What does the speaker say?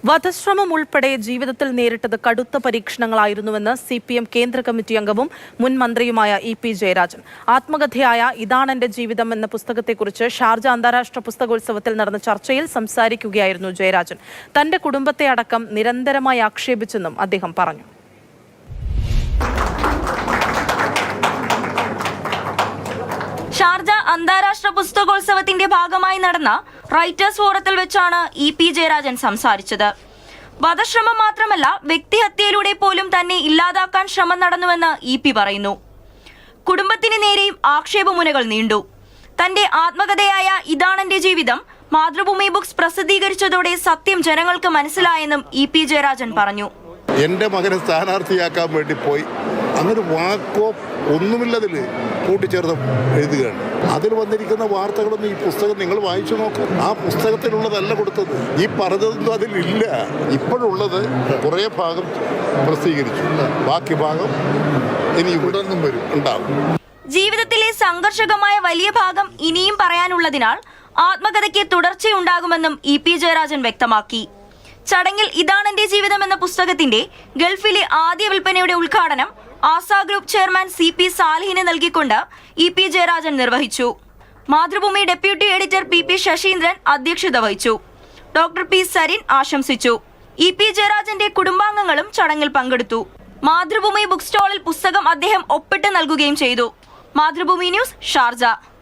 വധശ്രമം ഉൾപ്പെടെ ജീവിതത്തിൽ നേരിട്ടത് കടുത്ത പരീക്ഷണങ്ങളായിരുന്നുവെന്ന് CPM കേന്ദ്ര കമ്മിറ്റി അംഗവും മുൻ മന്ത്രിയുമായ EP ജയരാജൻ. ആത്മകഥയായ ഇതാണെന്റെ ജീവിതം എന്ന പുസ്തകത്തെക്കുറിച്ച് ഷാർജ അന്താരാഷ്ട്ര പുസ്തകോത്സവത്തിൽ നടന്ന ചർച്ചയിൽ സംസാരിക്കുകയായിരുന്നു ജയരാജൻ. തന്റെ കുടുംബത്തെ അടക്കം നിരന്തരമായി ആക്ഷേപിച്ചെന്നും അദ്ദേഹം പറഞ്ഞു. ഷാർജ അന്താരാഷ്ട്ര പുസ്തകോത്സവത്തിന്റെ ഭാഗമായി നടന്ന റൈറ്റേഴ്സ് ഫോറത്തിൽ വെച്ചാണ് EP ജയരാജൻ സംസാരിച്ചത്. വധശ്രമം മാത്രമല്ല, വ്യക്തിഹത്യയിലൂടെ പോലും തന്നെ ഇല്ലാതാക്കാൻ ശ്രമം നടന്നുവെന്ന് EP പറയുന്നു. കുടുംബത്തിന് നേരെയും ആക്ഷേപമുനകൾ നീണ്ടു. തന്റെ ആത്മകഥയായ ഇതാണെന്റെ ജീവിതം മാതൃഭൂമി ബുക്സ് പ്രസിദ്ധീകരിച്ചതോടെ സത്യം ജനങ്ങൾക്ക് മനസ്സിലായെന്നും EP ജയരാജൻ പറഞ്ഞു. എൻ്റെ മകനെ സ്ഥാനാർത്ഥിയാക്കാൻ വേണ്ടി പോയി അങ്ങനെ വാക്കോ ഒന്നുമില്ലതിൽ കൂട്ടിച്ചേർത്ത് എഴുതുകയാണ്. അതിൽ വന്നിരിക്കുന്ന വാർത്തകളൊന്നും ഈ പുസ്തകം നിങ്ങൾ വായിച്ചു നോക്കും. ആ പുസ്തകത്തിലുള്ളതല്ല കൊടുത്തത്. ഈ പറഞ്ഞതൊന്നും അതിലില്ല. ഇപ്പോഴുള്ളത് കുറേ ഭാഗം പ്രസിദ്ധീകരിച്ചു, ബാക്കി ഭാഗം ഇനി തുടർന്നും വരും ഉണ്ടാകും. ജീവിതത്തിലെ സംഘർഷകമായ വലിയ ഭാഗം ഇനിയും പറയാനുള്ളതിനാൽ ആത്മകഥയ്ക്ക് തുടർച്ചയുണ്ടാകുമെന്നും EP ജയരാജൻ വ്യക്തമാക്കി. ചടങ്ങിൽ ഇതാണെന്റെ ജീവിതം എന്ന പുസ്തകത്തിന്റെ ഗൾഫിലെ ആദ്യ വിൽപ്പനയുടെ ഉദ്ഘാടനം ആസാ ഗ്രൂപ്പ് ചെയർമാൻ CP സാലിഹിന് നൽകിക്കൊണ്ട് EP ജയരാജൻ നിർവഹിച്ചു. Mathrubhumi deputy editor PP Saseendran അധ്യക്ഷത വഹിച്ചു. ഡോക്ടർ P സരിൻ ആശംസിച്ചു. EP ജയരാജന്റെ കുടുംബാംഗങ്ങളും ചടങ്ങിൽ പങ്കെടുത്തു. മാതൃഭൂമി ബുക്ക് സ്റ്റാളിൽ പുസ്തകം അദ്ദേഹം ഒപ്പിട്ട് നൽകുകയും ചെയ്തു. Mathrubhumi news, Sharjah.